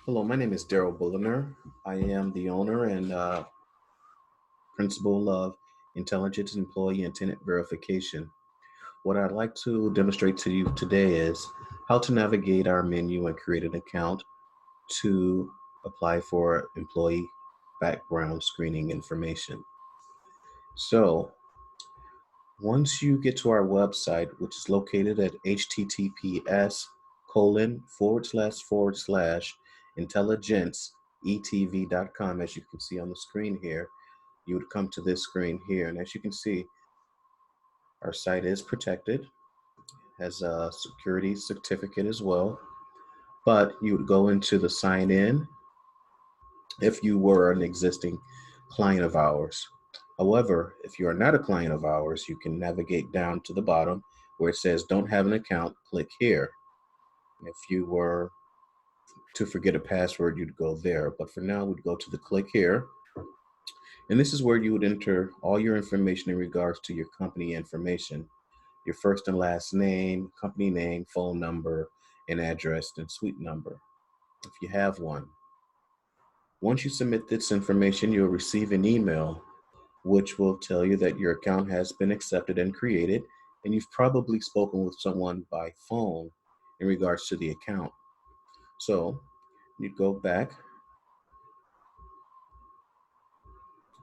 Hello, my name is Daryl Bulliner. I am the owner and principal of Intelligence Employee and Tenant Verification. What I'd like to demonstrate to you today is how to navigate our menu and create an account to apply for employee background screening information. So once you get to our website, which is located at https:// intelligenceetv.com, as you can see on the screen here, you would come to this screen here. And as you can see, our site is protected, has a security certificate as well. But you would go into the sign in if you were an existing client of ours. However, if you are not a client of ours, you can navigate down to the bottom where it says don't have an account, click here. If you were to forget a password, you'd go there. But for now, we'd go to the click here. And this is where you would enter all your information in regards to your company information, your first and last name, company name, phone number, and address, and suite number, if you have one. Once you submit this information, you'll receive an email which will tell you that your account has been accepted and created, and you've probably spoken with someone by phone in regards to the account. So you go back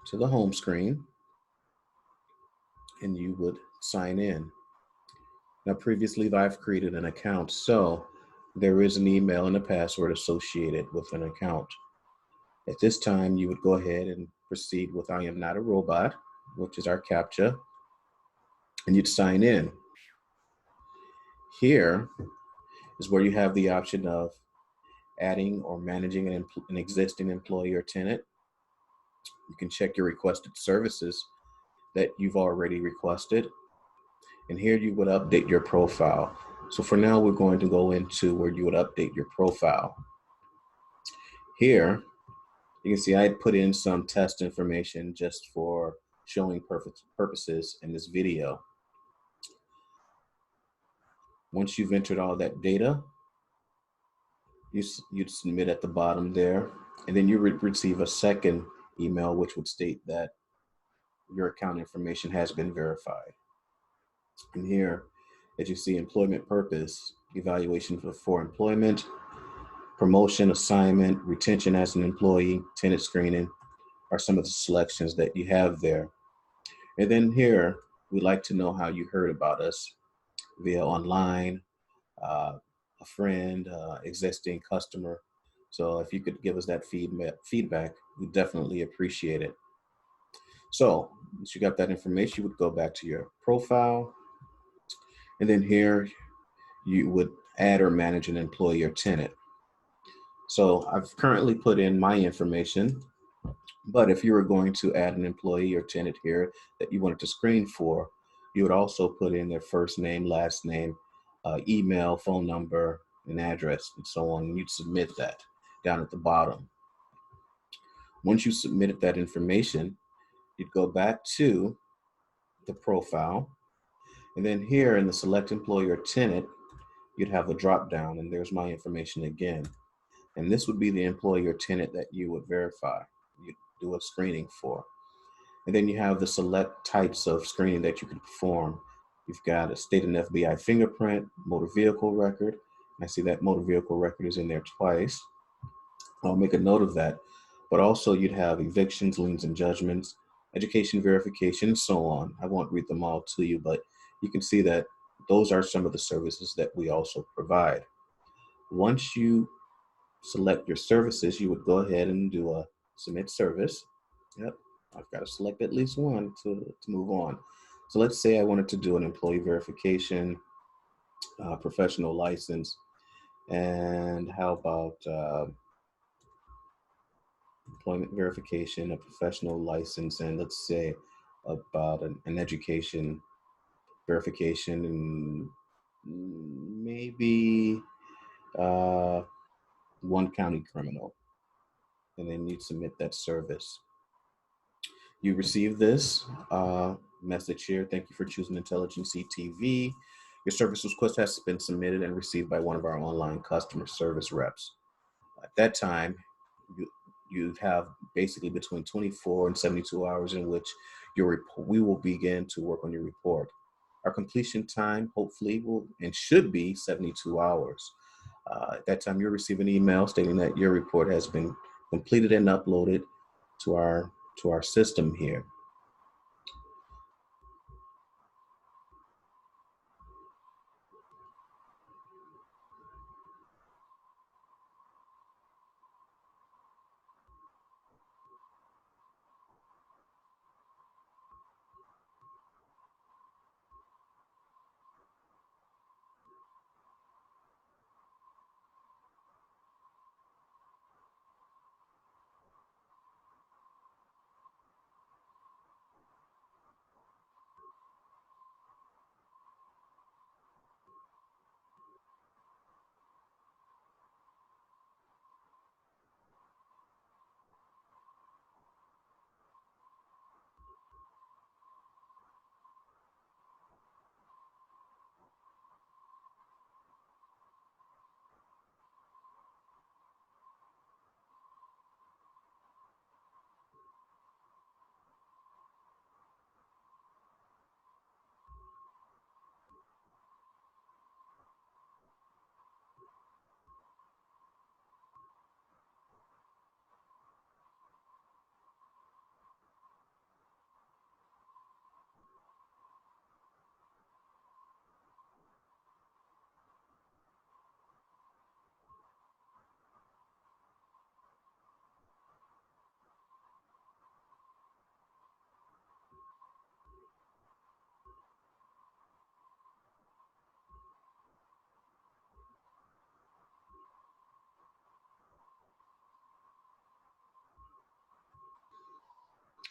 to the home screen and you would sign in. Now, previously, I've created an account, so there is an email and a password associated with an account. At this time, you would go ahead and proceed with I am not a robot, which is our CAPTCHA, and you'd sign in. Here is where you have the option of adding or managing an existing employee or tenant. You can check your requested services that you've already requested. And here you would update your profile. So for now, we're going to go into where you would update your profile. Here, you can see I put in some test information just for showing purposes in this video. Once you've entered all that data, you'd submit at the bottom there, and then you would receive a second email which would state that your account information has been verified. And here, as you see, employment purpose, evaluation for employment, promotion, assignment, retention as an employee, tenant screening are some of the selections that you have there. And then here, we'd like to know how you heard about us via online, a friend, existing customer. So if you could give us that feedback, we definitely appreciate it. So once you got that information, you would go back to your profile. And then here, you would add or manage an employee or tenant. So I've currently put in my information, but if you were going to add an employee or tenant here that you wanted to screen for, you would also put in their first name, last name, email, phone number, and address, and so on. And you'd submit that down at the bottom. Once you submitted that information, you'd go back to the profile. And then here in the select employee or tenant, you'd have a drop down, and there's my information again. And this would be the employee or tenant that you would verify, you do a screening for. And then you have the select types of screening that you can perform. You've got a state and FBI fingerprint, motor vehicle record. And I see that motor vehicle record is in there twice. I'll make a note of that. But also you'd have evictions, liens and judgments, education verification, and so on. I won't read them all to you, but you can see that those are some of the services that we also provide. Once you select your services, you would go ahead and do a submit service. Yep, I've got to select at least one to move on. So let's say I wanted to do an employee verification, professional license, and how about employment verification, a professional license, and let's say about an education verification, and maybe one county criminal. And then you submit that service. You receive this message here. Thank you for choosing Intelligence CTV. Your service request has been submitted and received by one of our online customer service reps. At that time, you have basically between 24 and 72 hours in which we will begin to work on your report. Our completion time hopefully will and should be 72 hours. At that time, you'll receive an email stating that your report has been completed and uploaded to our system here.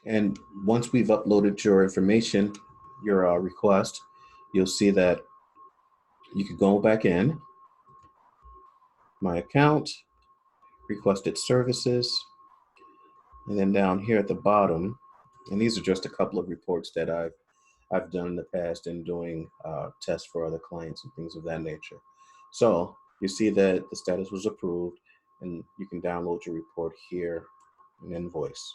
And once we've uploaded your information, your request, you'll see that you can go back in, my account, requested services, and then down here at the bottom, and these are just a couple of reports that I've done in the past in doing tests for other clients and things of that nature. So you see that the status was approved, and you can download your report here in Invoice.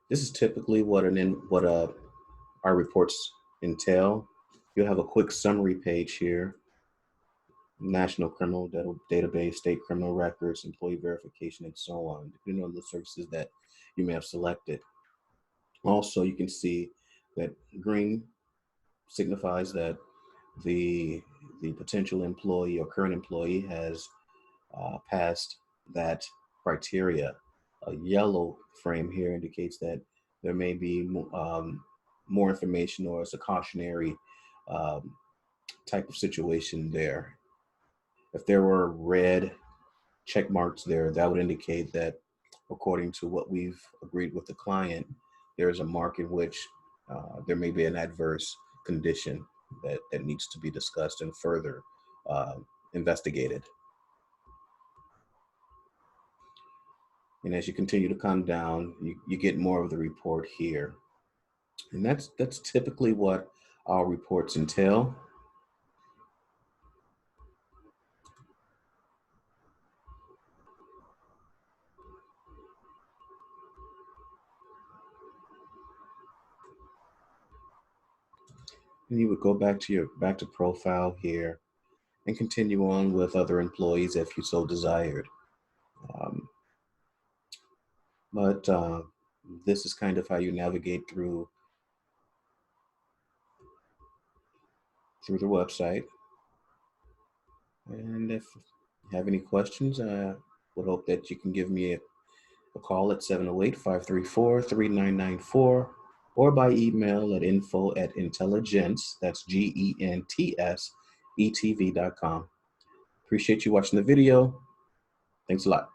This is typically what our reports entail. You'll have a quick summary page here: National Criminal Database, State Criminal Records, Employee Verification, and so on, depending on the services that you may have selected. Also, you can see that green signifies that the potential employee or current employee has passed that criteria. A yellow frame here indicates that there may be more information, or it's a cautionary um, type of situation there. If there were red check marks there, that would indicate that according to what we've agreed with the client, there's a mark in which there may be an adverse condition that needs to be discussed and further uh, investigated. And as you continue to come down, you get more of the report here. And that's typically what our reports entail. And you would go back to profile here and continue on with other employees if you so desired. Um, but this is kind of how you navigate through the website. And if you have any questions, I would hope that you can give me a call at 708-534-3994, or by email at info@intelligence, that's GENTS, ETV.com. Appreciate you watching the video. Thanks a lot.